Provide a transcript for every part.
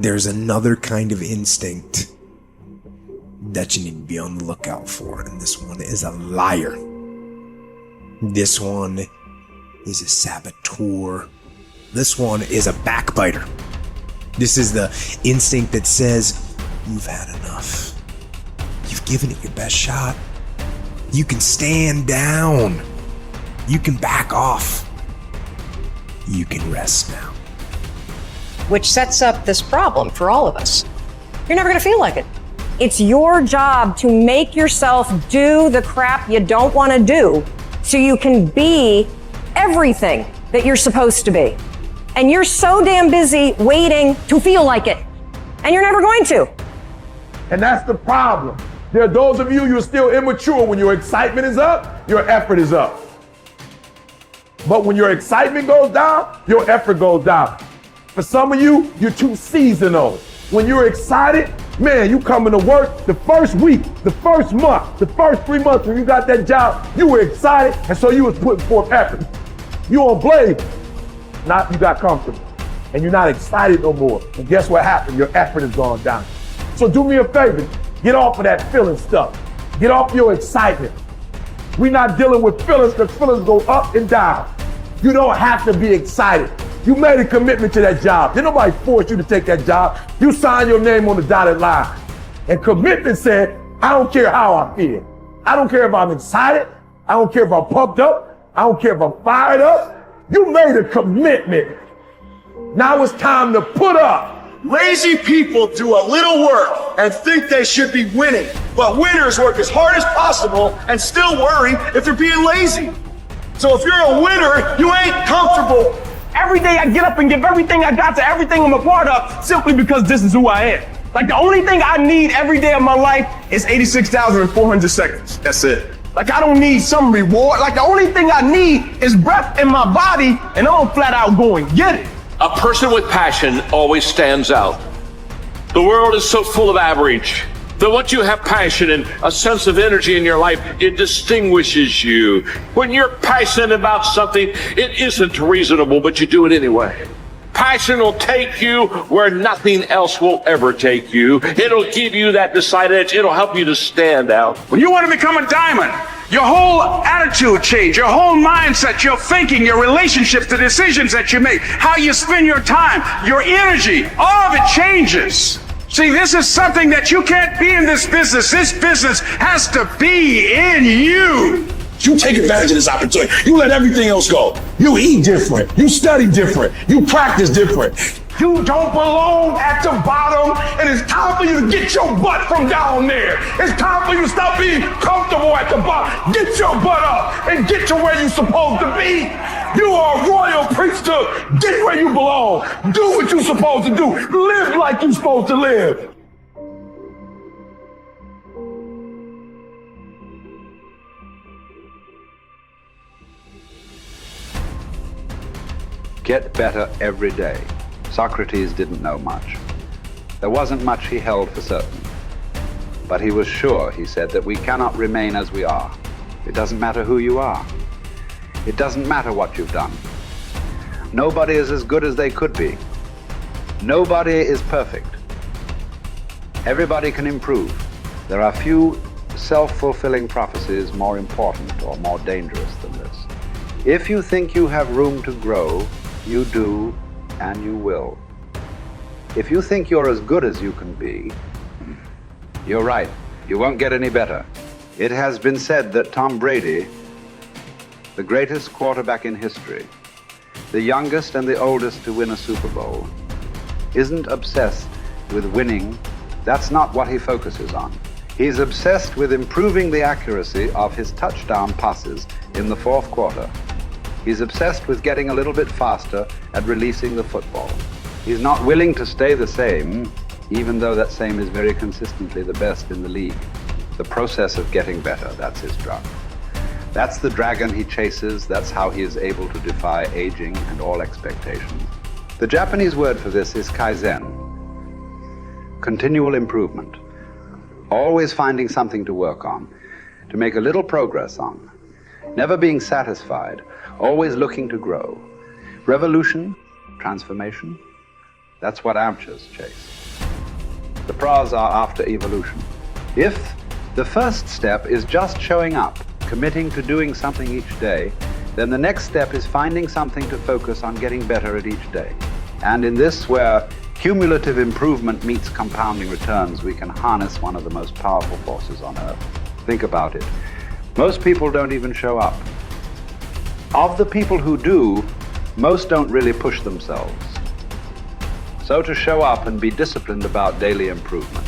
there's another kind of instinct that you need to be on the lookout for, and this one is a liar. This one is a saboteur. This one is a backbiter. This is the instinct that says, you've had enough. You've given it your best shot. You can stand down. You can back off. You can rest now. Which sets up this problem for all of us. You're never gonna feel like it. It's your job to make yourself do the crap you don't wanna do so you can be everything that you're supposed to be. And you're so damn busy waiting to feel like it. And you're never going to. And that's the problem. There are those of you, you're still immature. When your excitement is up, your effort is up. But when your excitement goes down, your effort goes down. For some of you, you're too seasonal. When you're excited, man, you coming to work the first week, the first month, the first 3 months when you got that job, you were excited, and so you was putting forth effort. You on blade, not you got comfortable, and you're not excited no more. And guess what happened? Your effort has gone down. So do me a favor, get off of that feeling stuff. Get off your excitement. We're not dealing with feelings because feelings go up and down. You don't have to be excited. You made a commitment to that job. Did nobody force you to take that job? You signed your name on the dotted line. And commitment said, I don't care how I feel. I don't care if I'm excited. I don't care if I'm pumped up. I don't care if I'm fired up. You made a commitment. Now it's time to put up. Lazy people do a little work and think they should be winning, but winners work as hard as possible and still worry if they're being lazy. So if you're a winner, you ain't comfortable. Every day I get up and give everything I got to everything I'm a part of simply because this is who I am. Like the only thing I need every day of my life is 86,400 seconds. That's it. Like I don't need some reward. Like the only thing I need is breath in my body and I'm flat out going get it. A person with passion always stands out. The world is so full of average that once you have passion and a sense of energy in your life, it distinguishes you. When you're passionate about something, it isn't reasonable, but you do it anyway. Passion will take you where nothing else will ever take you. It'll give you that decided edge. It'll help you to stand out. When you want to become a diamond, your whole attitude change, your whole mindset, your thinking, your relationships, the decisions that you make, how you spend your time, your energy, all of it changes. See, this is something that you can't be in this business. This business has to be in you. You take advantage of this opportunity. You let everything else go. You eat different. You study different. You practice different. You don't belong at the bottom, and it's time for you to get your butt from down there. It's time for you to stop being comfortable at the bottom. Get your butt up and get to where you're supposed to be. You are a royal priesthood. Get where you belong. Do what you're supposed to do. Live like you're supposed to live. Get better every day. Socrates didn't know much. There wasn't much he held for certain. But he was sure, he said, that we cannot remain as we are. It doesn't matter who you are. It doesn't matter what you've done. Nobody is as good as they could be. Nobody is perfect. Everybody can improve. There are few self-fulfilling prophecies more important or more dangerous than this. If you think you have room to grow, you do, and you will. If you think you're as good as you can be, you're right. You won't get any better. It has been said that Tom Brady, the greatest quarterback in history, the youngest and the oldest to win a Super Bowl, isn't obsessed with winning. That's not what he focuses on. He's obsessed with improving the accuracy of his touchdown passes in the fourth quarter. He's obsessed with getting a little bit faster at releasing the football. He's not willing to stay the same, even though that same is very consistently the best in the league. The process of getting better, that's his drug. That's the dragon he chases. That's how he is able to defy aging and all expectations. The Japanese word for this is kaizen, continual improvement. Always finding something to work on, to make a little progress on. Never being satisfied, always looking to grow. Revolution, transformation, That's what amateurs chase. The pros are after evolution. If the first step is just showing up, committing to doing something each day, then the next step is finding something to focus on getting better at each day. And in this, where cumulative improvement meets compounding returns, we can harness one of the most powerful forces on earth. Think about it. Most people don't even show up. Of the people who do, most don't really push themselves. So to show up and be disciplined about daily improvement.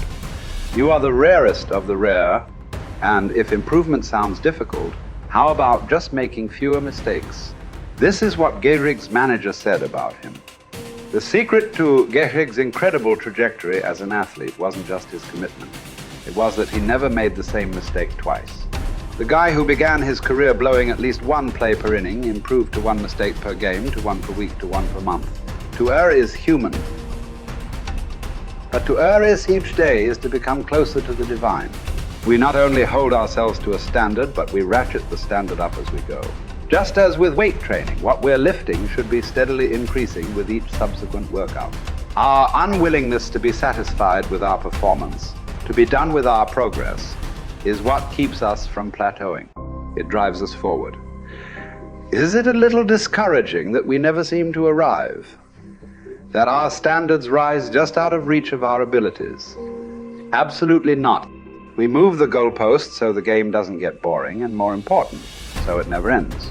You are the rarest of the rare, and if improvement sounds difficult, how about just making fewer mistakes? This is what Gehrig's manager said about him. The secret to Gehrig's incredible trajectory as an athlete wasn't just his commitment. It was that he never made the same mistake twice. The guy who began his career blowing at least one play per inning improved to one mistake per game, to one per week, to one per month. To err is human. But to err is each day is to become closer to the divine. We not only hold ourselves to a standard, but we ratchet the standard up as we go. Just as with weight training, what we're lifting should be steadily increasing with each subsequent workout. Our unwillingness to be satisfied with our performance, to be done with our progress, is what keeps us from plateauing. It drives us forward. Is it a little discouraging that we never seem to arrive? That our standards rise just out of reach of our abilities? Absolutely not. We move the goalpost so the game doesn't get boring, and more important, so it never ends.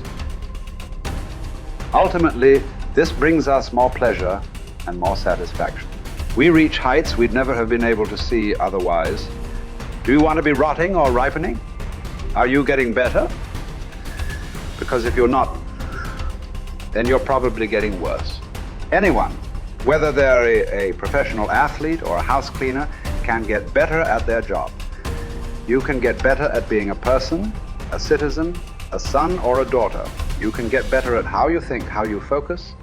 Ultimately, this brings us more pleasure and more satisfaction. We reach heights we'd never have been able to see otherwise. Do you want to be rotting or ripening? Are you getting better? Because if you're not, then you're probably getting worse. Anyone, whether they're a professional athlete or a house cleaner, can get better at their job. You can get better at being a person, a citizen, a son or a daughter. You can get better at how you think, how you focus,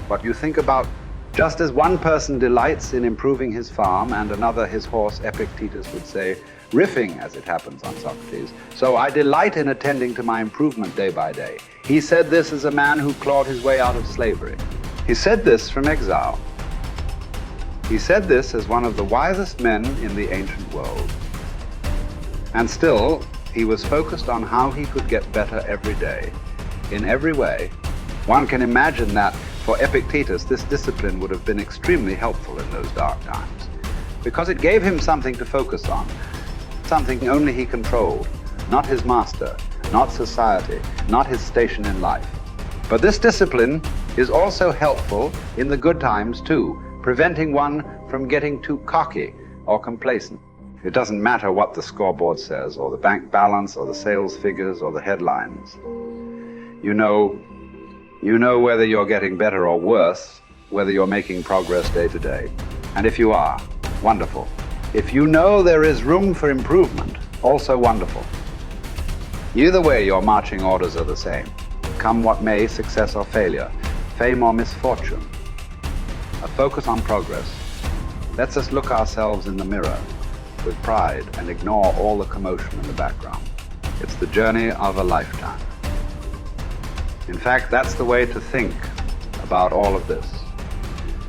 what you think about. Just as one person delights in improving his farm and another his horse, Epictetus would say, riffing as it happens on Socrates, so I delight in attending to my improvement day by day. He said this as a man who clawed his way out of slavery. He said this from exile. He said this as one of the wisest men in the ancient world. And still, he was focused on how he could get better every day, in every way. One can imagine that for Epictetus, this discipline would have been extremely helpful in those dark times, because it gave him something to focus on, something only he controlled, not his master, not society, not his station in life. But this discipline is also helpful in the good times too, preventing one from getting too cocky or complacent. It doesn't matter what the scoreboard says, or the bank balance, or the sales figures, or the headlines. You know whether you're getting better or worse, whether you're making progress day to day. And if you are, wonderful. If you know there is room for improvement, also wonderful. Either way, your marching orders are the same. Come what may, success or failure, fame or misfortune. A focus on progress lets us look ourselves in the mirror with pride and ignore all the commotion in the background. It's the journey of a lifetime. In fact, that's the way to think about all of this.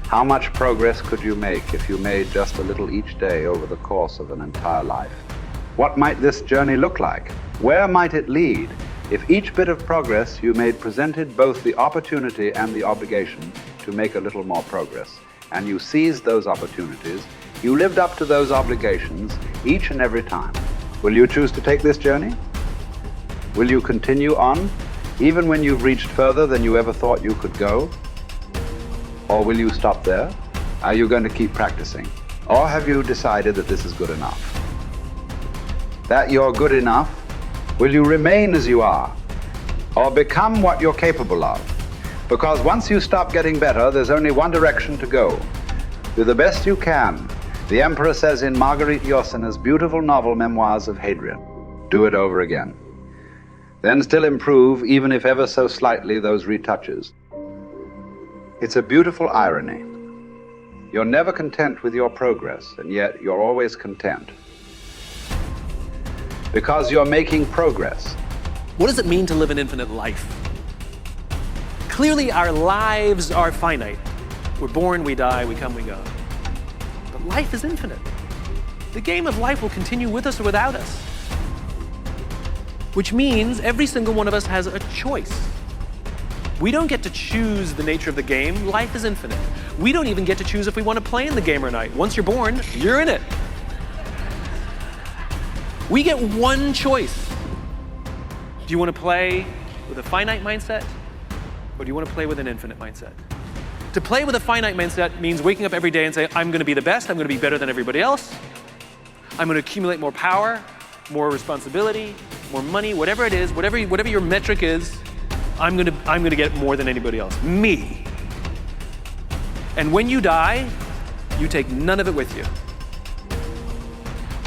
How much progress could you make if you made just a little each day over the course of an entire life? What might this journey look like? Where might it lead if each bit of progress you made presented both the opportunity and the obligation to make a little more progress, and you seized those opportunities, you lived up to those obligations each and every time? Will you choose to take this journey? Will you continue on, even when you've reached further than you ever thought you could go? Or will you stop there? Are you going to keep practicing? Or have you decided that this is good enough? That you're good enough? Will you remain as you are? Or become what you're capable of? Because once you stop getting better, there's only one direction to go. Do the best you can. The Emperor says in Marguerite Yourcenar's beautiful novel Memoirs of Hadrian, do it over again. Then still improve, even if ever so slightly, those retouches. It's a beautiful irony. You're never content with your progress, and yet you're always content. Because you're making progress. What does it mean to live an infinite life? Clearly, our lives are finite. We're born, we die, we come, we go. But life is infinite. The game of life will continue with us or without us. Which means every single one of us has a choice. We don't get to choose the nature of the game. Life is infinite. We don't even get to choose if we want to play in the game or not. Once you're born, you're in it. We get one choice. Do you want to play with a finite mindset, or do you want to play with an infinite mindset? To play with a finite mindset means waking up every day and say, I'm going to be the best, I'm going to be better than everybody else, I'm going to accumulate more power, more responsibility, more money, whatever it is, whatever your metric is, I'm going to get more than anybody else. Me. And when you die, you take none of it with you.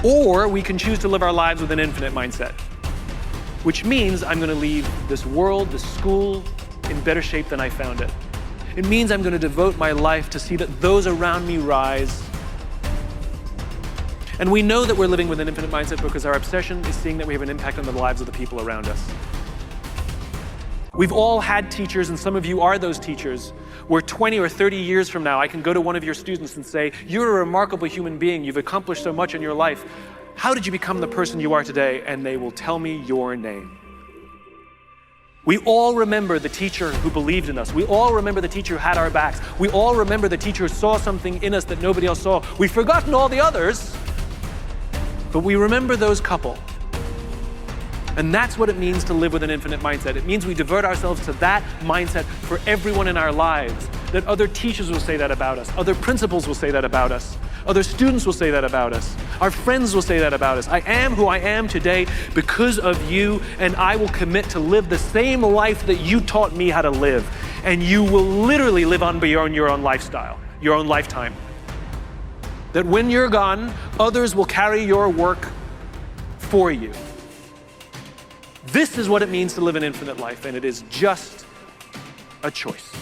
Or we can choose to live our lives with an infinite mindset, which means I'm going to leave this world, this school, in better shape than I found it. It means I'm going to devote my life to see that those around me rise. And we know that we're living with an infinite mindset because our obsession is seeing that we have an impact on the lives of the people around us. We've all had teachers, and some of you are those teachers, where 20 or 30 years from now, I can go to one of your students and say, you're a remarkable human being, you've accomplished so much in your life. How did you become the person you are today? And they will tell me your name. We all remember the teacher who believed in us. We all remember the teacher who had our backs. We all remember the teacher who saw something in us that nobody else saw. We've forgotten all the others, but we remember those couple. And that's what it means to live with an infinite mindset. It means we divert ourselves to that mindset for everyone in our lives. That other teachers will say that about us. Other principals will say that about us. Other students will say that about us. Our friends will say that about us. I am who I am today because of you, and I will commit to live the same life that you taught me how to live. And you will literally live on beyond your own lifestyle, your own lifetime. That when you're gone, others will carry your work for you. This is what it means to live an infinite life, and it is just a choice.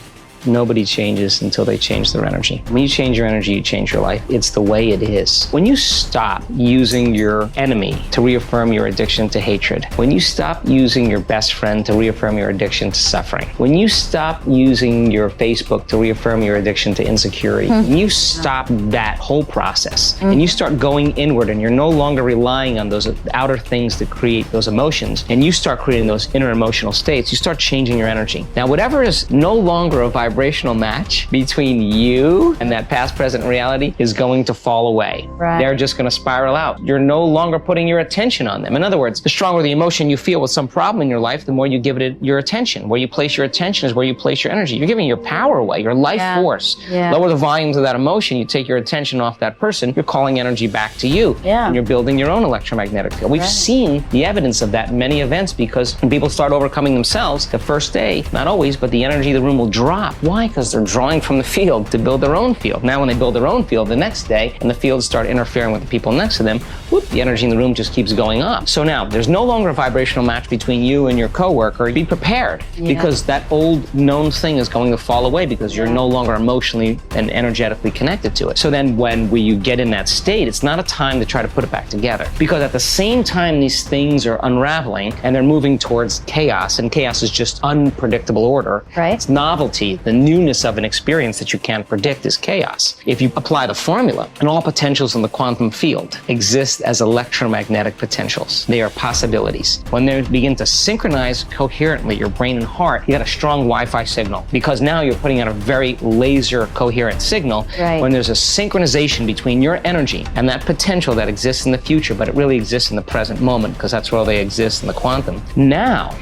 Nobody changes until they change their energy. When you change your energy, you change your life. It's the way it is. When you stop using your enemy to reaffirm your addiction to hatred, when you stop using your best friend to reaffirm your addiction to suffering, when you stop using your Facebook to reaffirm your addiction to insecurity, when you stop that whole process and you start going inward and you're no longer relying on those outer things to create those emotions, and you start creating those inner emotional states, you start changing your energy. Now, whatever is no longer a vibrational match between you and that past, present reality is going to fall away. Right. They're just going to spiral out. You're no longer putting your attention on them. In other words, the stronger the emotion you feel with some problem in your life, the more you give it your attention. Where you place your attention is where you place your energy. You're giving your power away, your life force. Yeah. Lower the volumes of that emotion, you take your attention off that person, you're calling energy back to you. Yeah. And you're building your own electromagnetic field. We've seen the evidence of that in many events, because when people start overcoming themselves, the first day, not always, but the energy of the room will drop. Why? Because they're drawing from the field to build their own field. Now when they build their own field the next day and the fields start interfering with the people next to them, whoop, the energy in the room just keeps going up. So now there's no longer a vibrational match between you and your coworker. Be prepared, because that old known thing is going to fall away because you're no longer emotionally and energetically connected to it. So then when you get in that state, it's not a time to try to put it back together, because at the same time these things are unraveling and they're moving towards chaos, and chaos is just unpredictable order. Right. It's novelty, the newness of an experience that you can't predict is chaos. If you apply the formula, and all potentials in the quantum field exist as electromagnetic potentials. They are possibilities. When they begin to synchronize coherently, your brain and heart, you get a strong Wi-Fi signal, because now you're putting out a very laser coherent signal. Right. When there's a synchronization between your energy and that potential that exists in the future, but it really exists in the present moment, because that's where they exist in the quantum. Now,